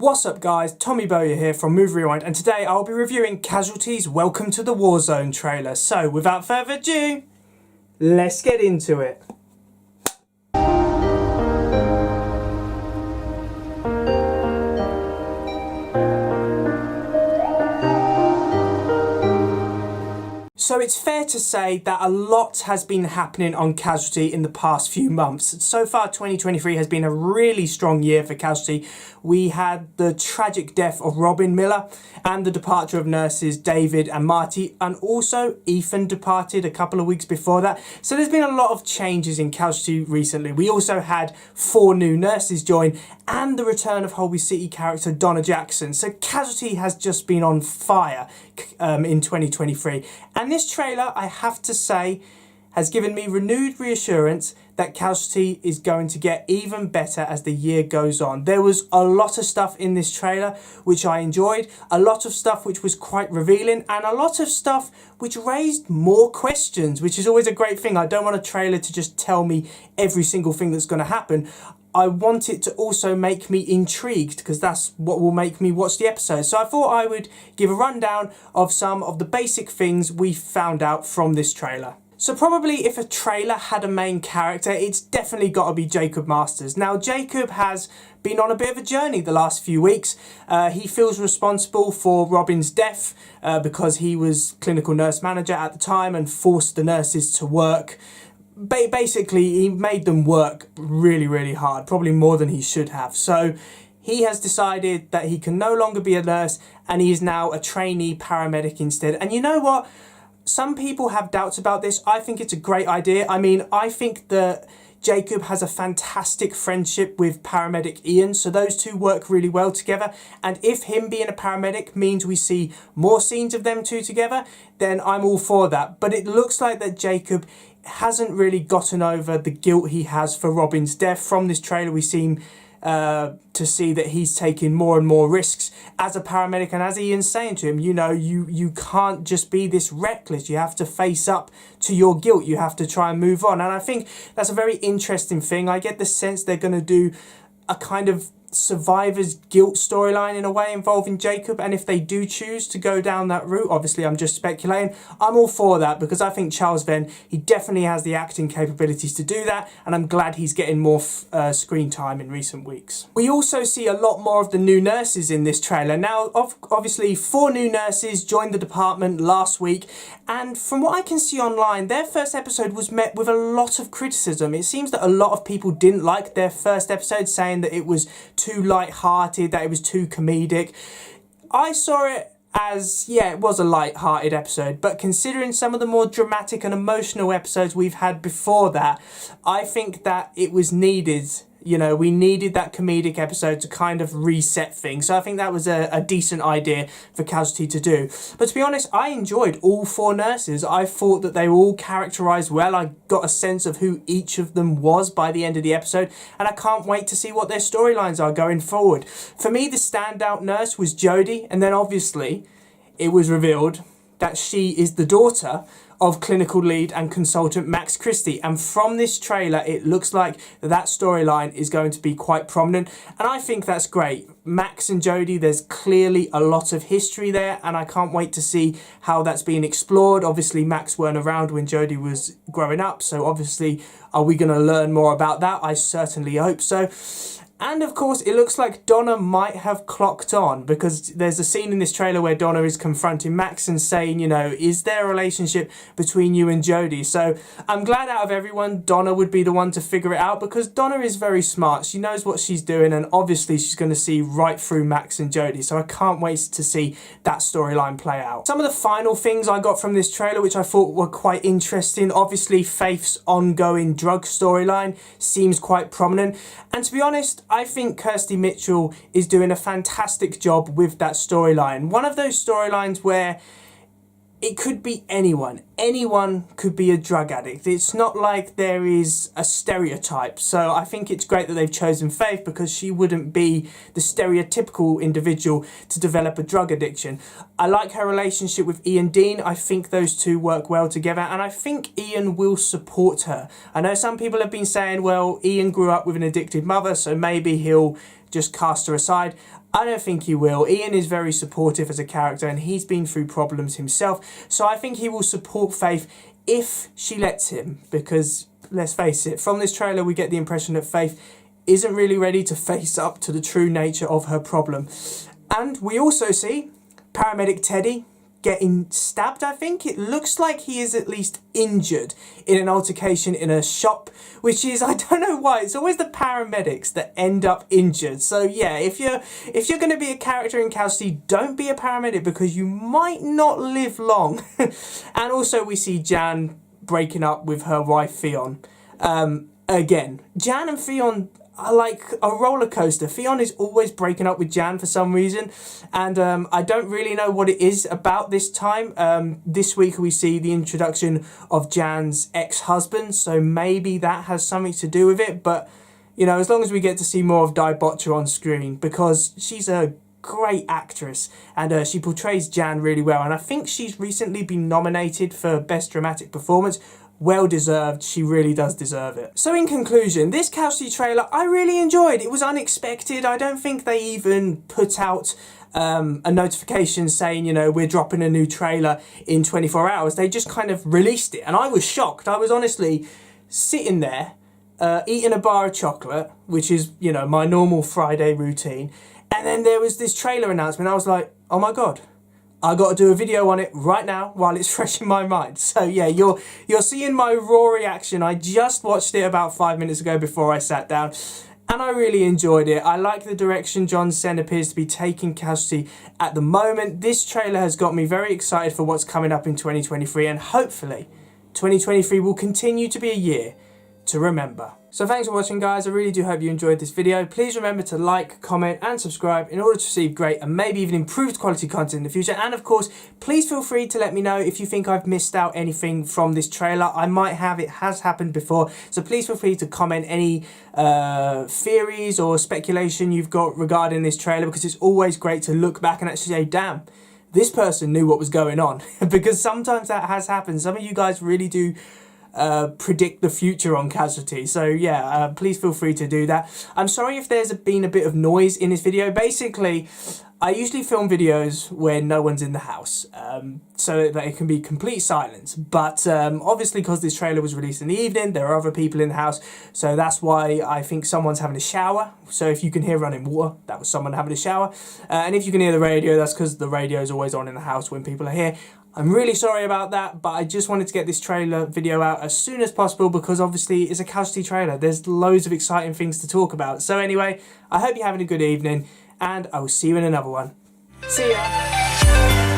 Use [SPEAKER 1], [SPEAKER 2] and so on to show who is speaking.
[SPEAKER 1] What's up guys, Tommy Bowyer here from Move Rewind, and today I'll be reviewing Casualty's Welcome to the Warzone trailer. So without further ado, let's get into it. So it's fair to say that a lot has been happening on Casualty in the past few months. So far 2023 has been a really strong year for Casualty. We had the tragic death of Robin Miller and the departure of nurses David and Marty, and also Ethan departed a couple of weeks before that. So there's been a lot of changes in Casualty recently. We also had 4 new nurses join and the return of Holby City character Donna Jackson. So Casualty has just been on fire in 2023. And this trailer, I have to say, has given me renewed reassurance that Casualty is going to get even better as the year goes on. There was a lot of stuff in this trailer which I enjoyed, a lot of stuff which was quite revealing, and a lot of stuff which raised more questions, which is always a great thing. I don't want a trailer to just tell me every single thing that's going to happen. I want it to also make me intrigued, because that's what will make me watch the episode. So I thought I would give a rundown of some of the basic things we found out from this trailer. So probably if a trailer had a main character, it's definitely got to be Jacob Masters. Now Jacob has been on a bit of a journey the last few weeks. He feels responsible for Robin's death because he was clinical nurse manager at the time and forced the nurses to work. Basically, he made them work really hard, probably more than he should have. So he has decided that he can no longer be a nurse and he is now a trainee paramedic instead. And you know what? Some people have doubts about this. I think it's a great idea. I mean, I think that Jacob has a fantastic friendship with paramedic Ian, so those two work really well together. And if him being a paramedic means we see more scenes of them two together, then I'm all for that. But it looks like that Jacob hasn't really gotten over the guilt he has for Robin's death. From this trailer, we seem to see that he's taking more and more risks as a paramedic, and as Ian's saying to him, you know, you can't just be this reckless. You have to face up to your guilt. You have to try and move on. And I think that's a very interesting thing. I get the sense they're going to do a kind of survivor's guilt storyline in a way involving Jacob, and if they do choose to go down that route, obviously I'm just speculating, I'm all for that, because I think Charles Venn, he definitely has the acting capabilities to do that, and I'm glad he's getting more screen time in recent weeks. We also see a lot more of the new nurses in this trailer. Now obviously 4 new nurses joined the department last week, and from what I can see online, their first episode was met with a lot of criticism. It seems that a lot of people didn't like their first episode, saying that it was too light-hearted, that it was too comedic. I saw it as, yeah, it was a light-hearted episode, but considering some of the more dramatic and emotional episodes we've had before that, I think that it was needed. You know, we needed that comedic episode to kind of reset things. So I think that was a decent idea for Casualty to do. But to be honest, I enjoyed all 4 nurses. I thought that they were all characterised well. I got a sense of who each of them was by the end of the episode. And I can't wait to see what their storylines are going forward. For me, the standout nurse was Jodie. And then obviously, it was revealed that she is the daughter of clinical lead and consultant Max Christie, and from this trailer it looks like that storyline is going to be quite prominent, and I think that's great. Max and Jodie, there's clearly a lot of history there, and I can't wait to see how that's being explored. Obviously Max weren't around when Jodie was growing up, so obviously are we going to learn more about that? I certainly hope so. And of course, it looks like Donna might have clocked on, because there's a scene in this trailer where Donna is confronting Max and saying, you know, is there a relationship between you and Jodie? So I'm glad out of everyone, Donna would be the one to figure it out, because Donna is very smart. She knows what she's doing, and obviously she's going to see right through Max and Jodie. So I can't wait to see that storyline play out. Some of the final things I got from this trailer, which I thought were quite interesting, obviously Faith's ongoing drug storyline seems quite prominent. And to be honest, I think Kirsty Mitchell is doing a fantastic job with that storyline. One of those storylines where it could be anyone. Anyone could be a drug addict. It's not like there is a stereotype. So I think it's great that they've chosen Faith, because she wouldn't be the stereotypical individual to develop a drug addiction. I like her relationship with Ian Dean. I think those two work well together, and I think Ian will support her. I know some people have been saying, well, Ian grew up with an addicted mother, so maybe he'll just cast her aside. I don't think he will. Ian is very supportive as a character and he's been through problems himself. So I think he will support Faith if she lets him. Because, let's face it, from this trailer we get the impression that Faith isn't really ready to face up to the true nature of her problem. And we also see paramedic Teddy getting stabbed, I think. It looks like he is at least injured in an altercation in a shop, which is, I don't know why, it's always the paramedics that end up injured. So yeah, if you're going to be a character in Casualty, don't be a paramedic because you might not live long. And also we see Jan breaking up with her wife Fionn. Again, Jan and Fionn are like a roller coaster. Fionn is always breaking up with Jan for some reason, and I don't really know what it is about this time. This week we see the introduction of Jan's ex-husband, so maybe that has something to do with it, but you know, as long as we get to see more of Di Botcher on screen, because she's a great actress and she portrays Jan really well, and I think she's recently been nominated for Best Dramatic Performance. Well deserved, she really does deserve it. So in conclusion, this Casualty trailer I really enjoyed. It was unexpected. I don't think they even put out a notification saying, you know, we're dropping a new trailer in 24 hours. They just kind of released it and I was shocked. I was honestly sitting there eating a bar of chocolate, which is, you know, my normal Friday routine, and then there was this trailer announcement. I was like, oh my god, I got to do a video on it right now while it's fresh in my mind. So yeah, you're seeing my raw reaction. I just watched it about 5 minutes ago before I sat down, and I really enjoyed it. I like the direction John Sen appears to be taking Casualty at the moment. This trailer has got me very excited for what's coming up in 2023, and hopefully 2023 will continue to be a year to remember. So thanks for watching, guys. I really do hope you enjoyed this video. Please remember to like, comment and subscribe in order to receive great and maybe even improved quality content in the future. And of course, please feel free to let me know if you think I've missed out anything from this trailer. I might have, it has happened before. So please feel free to comment any theories or speculation you've got regarding this trailer, because it's always great to look back and actually say, damn, this person knew what was going on. Because sometimes that has happened. Some of you guys really do predict the future on Casualty. So yeah, please feel free to do that. I'm sorry if there's been a bit of noise in this video. Basically, I usually film videos when no one's in the house, so that it can be complete silence. But obviously, because this trailer was released in the evening, there are other people in the house, so that's why I think someone's having a shower. So if you can hear running water, that was someone having a shower. And if you can hear the radio, that's because the radio is always on in the house when people are here. I'm really sorry about that, but I just wanted to get this trailer video out as soon as possible because obviously it's a Casualty trailer. There's loads of exciting things to talk about. So anyway, I hope you're having a good evening and I will see you in another one. See ya!